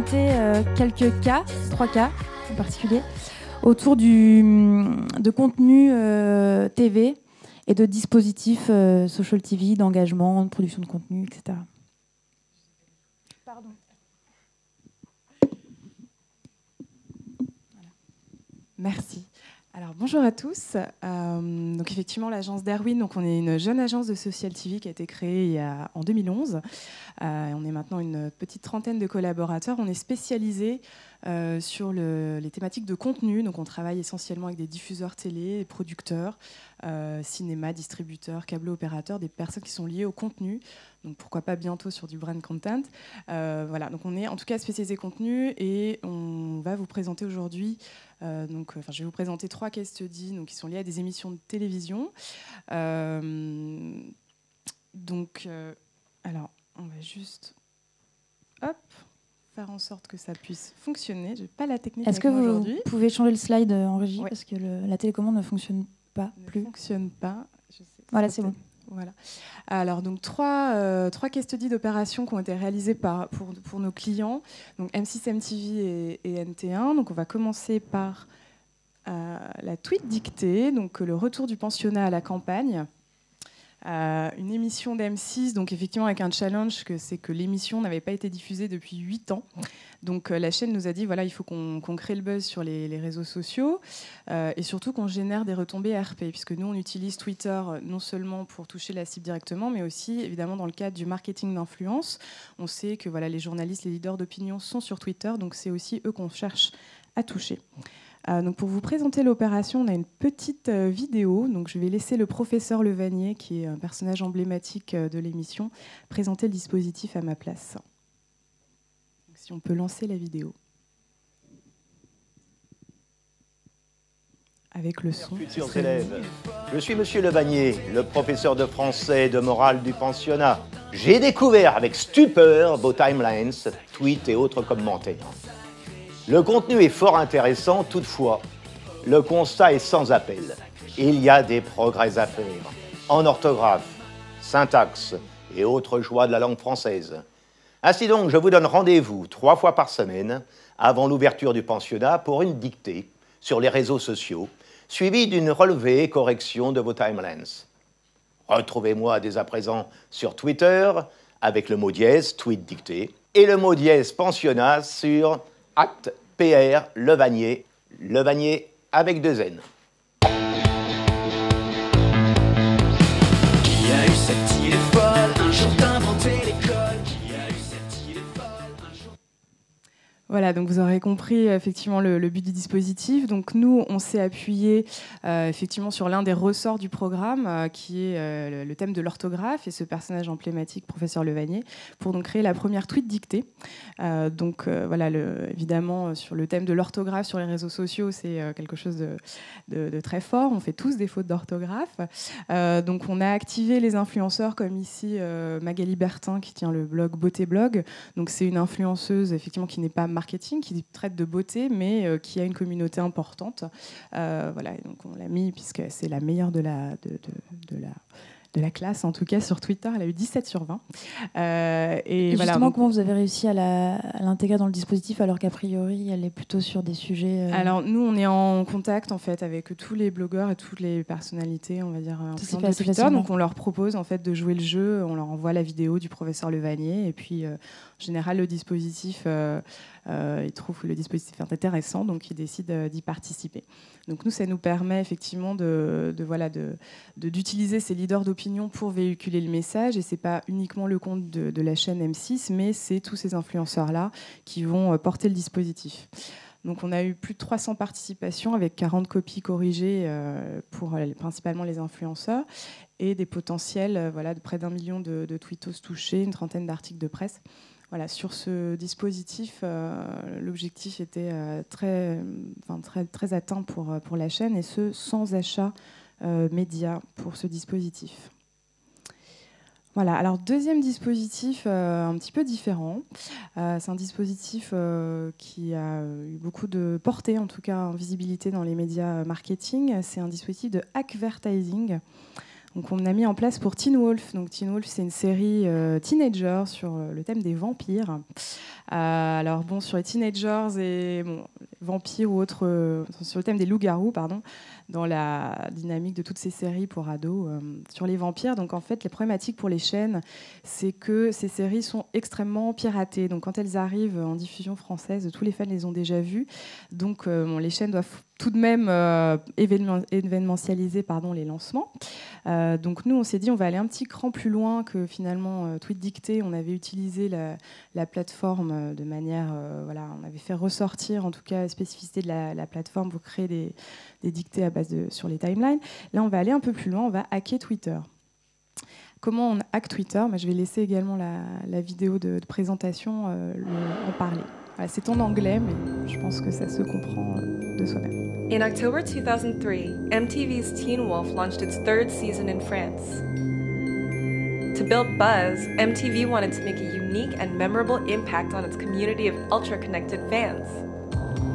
présenter quelques cas, 3 cas en particulier, autour de contenu TV et de dispositifs social TV, d'engagement, de production de contenu, etc. Pardon. Merci. Alors, bonjour à tous. Donc effectivement, l'agence Darwin, donc on est une jeune agence de social TV qui a été créée en 2011. On est maintenant une petite trentaine de collaborateurs. On est spécialisé sur les thématiques de contenu. Donc on travaille essentiellement avec des diffuseurs télé, des producteurs, cinéma, distributeurs, câblo opérateurs, des personnes qui sont liées au contenu. Donc pourquoi pas bientôt sur du brand content. Voilà, donc on est en tout cas spécialisé contenu et on va vous présenter aujourd'hui. Je vais vous présenter 3 case studies donc, qui sont liés à des émissions de télévision. Alors, on va juste faire en sorte que ça puisse fonctionner. Je n'ai pas la technique Est-ce avec moi aujourd'hui. Est-ce que vous pouvez changer le slide en régie Oui. parce que la télécommande ne fonctionne pas plus. Ne fonctionne pas. Je sais, voilà, c'est bon. Voilà. Alors, donc, 3 case studies d'opérations qui ont été réalisées pour nos clients, donc M6, MTV et NT1. Donc, on va commencer par la tweet dictée, donc le retour du pensionnat à la campagne. Une émission d'M6, donc effectivement avec un challenge, c'est que l'émission n'avait pas été diffusée depuis 8 ans. Donc la chaîne nous a dit, voilà, il faut qu'on crée le buzz sur les réseaux sociaux et surtout qu'on génère des retombées RP, puisque nous, on utilise Twitter non seulement pour toucher la cible directement, mais aussi, évidemment, dans le cadre du marketing d'influence. On sait que voilà, les journalistes, les leaders d'opinion sont sur Twitter, donc c'est aussi eux qu'on cherche à toucher. Donc pour vous présenter l'opération, on a une petite vidéo. Donc je vais laisser le professeur Levanier, qui est un personnage emblématique de l'émission, présenter le dispositif à ma place. Donc si on peut lancer la vidéo. Avec le son. Futurs élèves, je suis Monsieur Levanier, le professeur de français et de morale du pensionnat. J'ai découvert avec stupeur vos timelines, tweets et autres commentaires. Le contenu est fort intéressant, toutefois, le constat est sans appel. Il y a des progrès à faire, en orthographe, syntaxe et autres joies de la langue française. Ainsi donc, je vous donne rendez-vous 3 fois par semaine, avant l'ouverture du pensionnat, pour une dictée sur les réseaux sociaux, suivie d'une relevée et correction de vos timelines. Retrouvez-moi dès à présent sur Twitter, avec le mot dièse, tweet dictée, et le mot dièse pensionnat sur @PR Levanier, Levanier avec 2 N. Qui a eu cette idée folle un jour d'inventer l'école? Qui a eu cette idée folle un jour... Voilà, donc vous aurez compris effectivement le but du dispositif. Donc nous, on s'est appuyé effectivement sur l'un des ressorts du programme, qui est le thème de l'orthographe et ce personnage emblématique, professeur Levanier, pour donc créer la première tweet dictée. Voilà, évidemment, sur le thème de l'orthographe sur les réseaux sociaux, c'est quelque chose de très fort. On fait tous des fautes d'orthographe. Donc on a activé les influenceurs comme ici Magali Bertin qui tient le blog Beauté Blog. Donc c'est une influenceuse effectivement qui n'est pas marketing, qui traite de beauté, mais qui a une communauté importante. Voilà, donc on l'a mis puisque c'est la meilleure de la classe, en tout cas sur Twitter, elle a eu 17 sur 20. Et justement, voilà, comment vous avez réussi à l'intégrer dans le dispositif alors qu'a priori, elle est plutôt sur des sujets... Alors, nous, on est en contact en fait, avec tous les blogueurs et toutes les personnalités, on va dire, de Twitter. Donc, on leur propose en fait, de jouer le jeu, on leur envoie la vidéo du professeur Levanier. Et puis, en général, le dispositif, ils trouvent le dispositif intéressant, donc ils décident d'y participer. Donc, nous, ça nous permet effectivement d'utiliser ces leaders d'opinion pour véhiculer le message, et c'est pas uniquement le compte de la chaîne M6, mais c'est tous ces influenceurs-là qui vont porter le dispositif. Donc on a eu plus de 300 participations avec 40 copies corrigées pour principalement les influenceurs et des potentiels de près d'1 million de tweetos touchés, une trentaine d'articles de presse. Voilà, sur ce dispositif, l'objectif était très atteint pour la chaîne, et ce, sans achat média pour ce dispositif. Voilà, alors deuxième dispositif un petit peu différent. C'est un dispositif qui a eu beaucoup de portée, en tout cas en visibilité dans les médias marketing. C'est un dispositif de hackvertising. Donc on a mis en place pour Teen Wolf. Donc Teen Wolf, c'est une série teenager sur le thème des vampires. Alors bon, sur les teenagers et vampires ou autres, sur le thème des loups-garous, pardon, dans la dynamique de toutes ces séries pour ados sur les vampires. Donc en fait, les problématiques pour les chaînes, c'est que ces séries sont extrêmement piratées. Donc quand elles arrivent en diffusion française, tous les fans les ont déjà vues. Donc les chaînes doivent tout de même événementialiser les lancements. Donc nous, on s'est dit, on va aller un petit cran plus loin que finalement TweetDicté. On avait utilisé la plateforme de manière... on avait fait ressortir en tout cas la spécificité de la plateforme pour créer des dictées à base sur les timelines. Là, on va aller un peu plus loin, on va hacker Twitter. Comment on hack Twitter ? Je vais laisser également la vidéo de présentation en parler. Voilà, c'est en anglais, mais je pense que ça se comprend de soi-même. In October 2003, MTV's Teen Wolf launched its third season in France. To build buzz, MTV wanted to make a unique and memorable impact on its community of ultra-connected fans.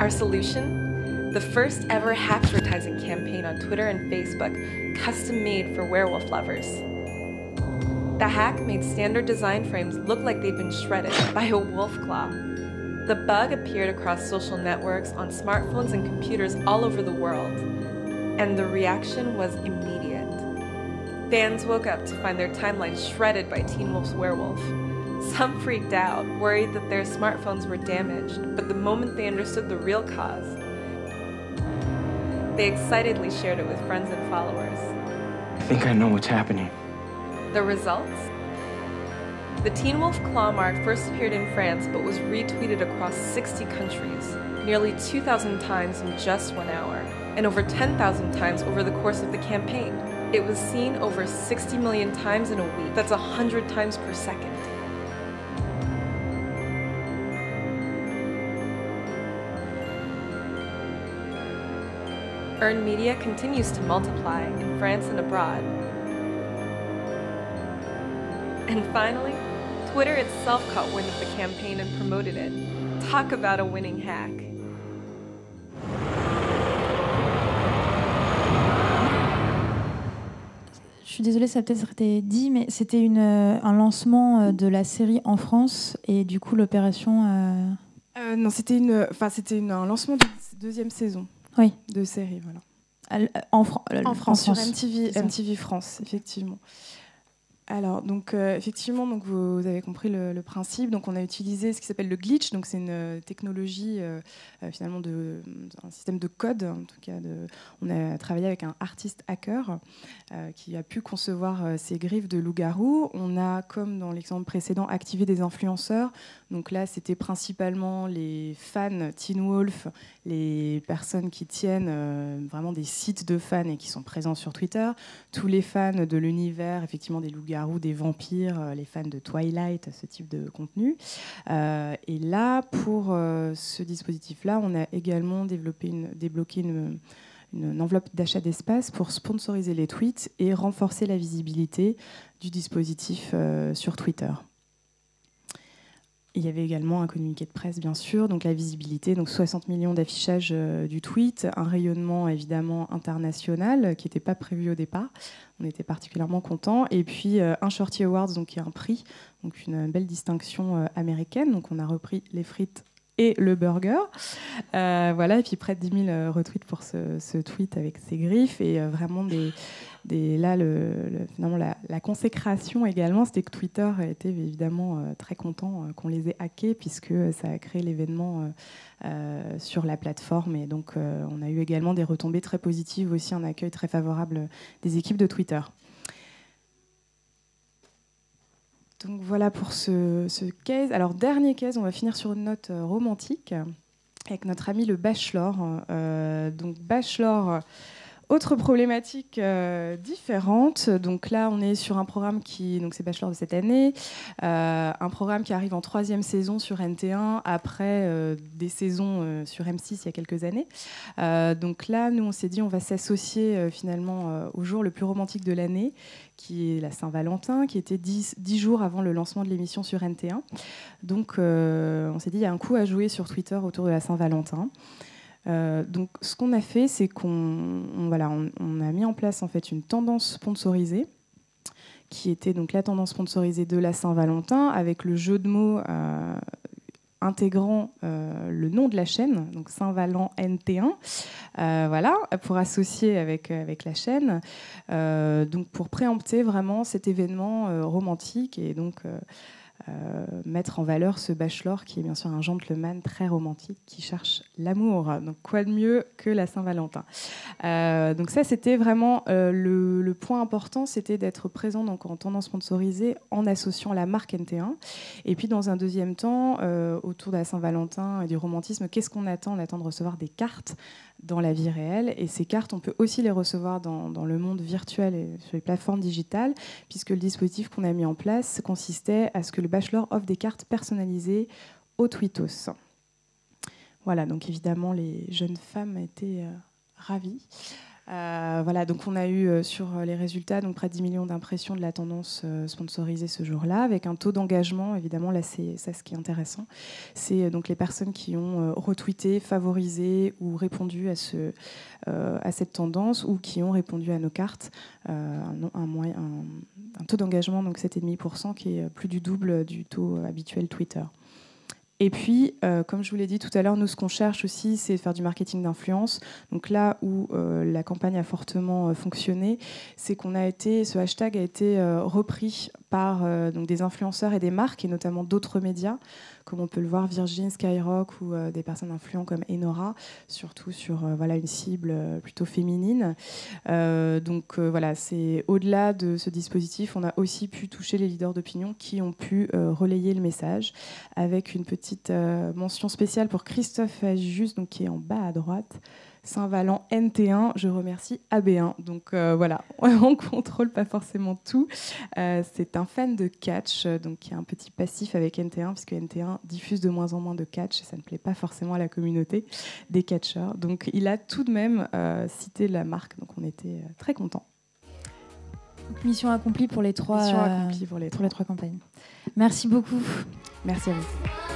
Our solution? The first ever hackvertising campaign on Twitter and Facebook, custom-made for werewolf lovers. The hack made standard design frames look like they'd been shredded by a wolf claw. The bug appeared across social networks, on smartphones and computers all over the world, and the reaction was immediate. Fans woke up to find their timeline shredded by Teen Wolf's werewolf. Some freaked out, worried that their smartphones were damaged, but the moment they understood the real cause, they excitedly shared it with friends and followers. I think I know what's happening. The results? The Teen Wolf claw mark first appeared in France but was retweeted across 60 countries, nearly 2,000 times in just 1 hour, and over 10,000 times over the course of the campaign. It was seen over 60 million times in a week. That's 100 times per second. Earned media continues to multiply in France and abroad. And finally, Twitter itself caught wind of the campaign and promoted it. Talk about a winning hack. Je suis désolée, ça a peut-être été dit, mais c'était un lancement de la série en France et du coup l'opération... Non, c'était un lancement de deuxième saison de série. Voilà. En France, sur MTV France, effectivement. Alors, donc, effectivement, donc, vous avez compris le principe. Donc, on a utilisé ce qui s'appelle le glitch. Donc, c'est une technologie, finalement, un système de code. En tout cas, on a travaillé avec un artiste hacker qui a pu concevoir ces griffes de loup-garou. On a, comme dans l'exemple précédent, activé des influenceurs. Donc là, c'était principalement les fans Teen Wolf, les personnes qui tiennent vraiment des sites de fans et qui sont présents sur Twitter, tous les fans de l'univers, effectivement, des loups-garous, des vampires, les fans de Twilight, ce type de contenu. Et là, pour ce dispositif-là, on a également débloqué une enveloppe d'achat d'espace pour sponsoriser les tweets et renforcer la visibilité du dispositif sur Twitter. Il y avait également un communiqué de presse, bien sûr, donc la visibilité, donc 60 millions d'affichages du tweet, un rayonnement évidemment international qui n'était pas prévu au départ. On était particulièrement contents. Et puis un Shorty Awards, donc qui est un prix, donc une belle distinction américaine. Donc on a repris les frites et le burger. Voilà, et puis près de 10 000 retweets pour ce tweet avec ses griffes et vraiment là, finalement, la consécration également, c'était que Twitter était évidemment très content qu'on les ait hackés puisque ça a créé l'événement sur la plateforme. Et donc, on a eu également des retombées très positives, aussi un accueil très favorable des équipes de Twitter. Donc voilà pour ce case. Alors, dernier case, on va finir sur une note romantique avec notre ami le Bachelor. Donc, Bachelor... Autre problématique différente. Donc là, on est sur un programme donc c'est Bachelor de cette année, un programme qui arrive en 3e saison sur NT1 après des saisons sur M6 il y a quelques années. Donc là, nous, on s'est dit on va s'associer finalement au jour le plus romantique de l'année, qui est la Saint-Valentin, qui était 10 jours avant le lancement de l'émission sur NT1. Donc on s'est dit il y a un coup à jouer sur Twitter autour de la Saint-Valentin. Donc, ce qu'on a fait, c'est qu'on a mis en place en fait une tendance sponsorisée qui était donc la tendance sponsorisée de la Saint-Valentin, avec le jeu de mots intégrant le nom de la chaîne, donc Saint-Valentin NT1, voilà, pour associer avec la chaîne, donc pour préempter vraiment cet événement romantique et donc mettre en valeur ce bachelor qui est bien sûr un gentleman très romantique qui cherche l'amour. Donc quoi de mieux que la Saint-Valentin. Donc ça c'était vraiment le point important, c'était d'être présent donc en tendance sponsorisée en associant la marque NT1. Et puis dans un deuxième temps, autour de la Saint-Valentin et du romantisme, qu'est-ce qu'on attend? On attend de recevoir des cartes dans la vie réelle, et ces cartes on peut aussi les recevoir dans le monde virtuel et sur les plateformes digitales, puisque le dispositif qu'on a mis en place consistait à ce que le bachelor offre des cartes personnalisées au tweetos. Voilà, donc évidemment les jeunes femmes étaient ravies. Voilà, donc on a eu sur les résultats donc près de 10 millions d'impressions de la tendance sponsorisée ce jour-là, avec un taux d'engagement, évidemment, là c'est ça ce qui est intéressant, c'est donc les personnes qui ont retweeté, favorisé ou répondu à cette tendance, ou qui ont répondu à nos cartes, un taux d'engagement, donc 7,5%, qui est plus du double du taux habituel Twitter. Et puis, comme je vous l'ai dit tout à l'heure, nous, ce qu'on cherche aussi, c'est de faire du marketing d'influence. Donc là où la campagne a fortement fonctionné, c'est ce hashtag a été repris par donc des influenceurs et des marques, et notamment d'autres médias, comme on peut le voir, Virgin, Skyrock, ou des personnes influentes comme Enora, surtout sur voilà, une cible plutôt féminine. Donc voilà, c'est au-delà de ce dispositif, on a aussi pu toucher les leaders d'opinion qui ont pu relayer le message, avec une petite mention spéciale pour Christophe Agius, donc qui est en bas à droite. Saint-Valentin NT1, je remercie AB1. Donc voilà, on ne contrôle pas forcément tout. C'est un fan de catch, donc qui a un petit passif avec NT1, puisque NT1 diffuse de moins en moins de catch, et ça ne plaît pas forcément à la communauté des catcheurs. Donc il a tout de même cité la marque, donc on était très contents. Mission accomplie pour les trois campagnes. Merci beaucoup. Merci à vous.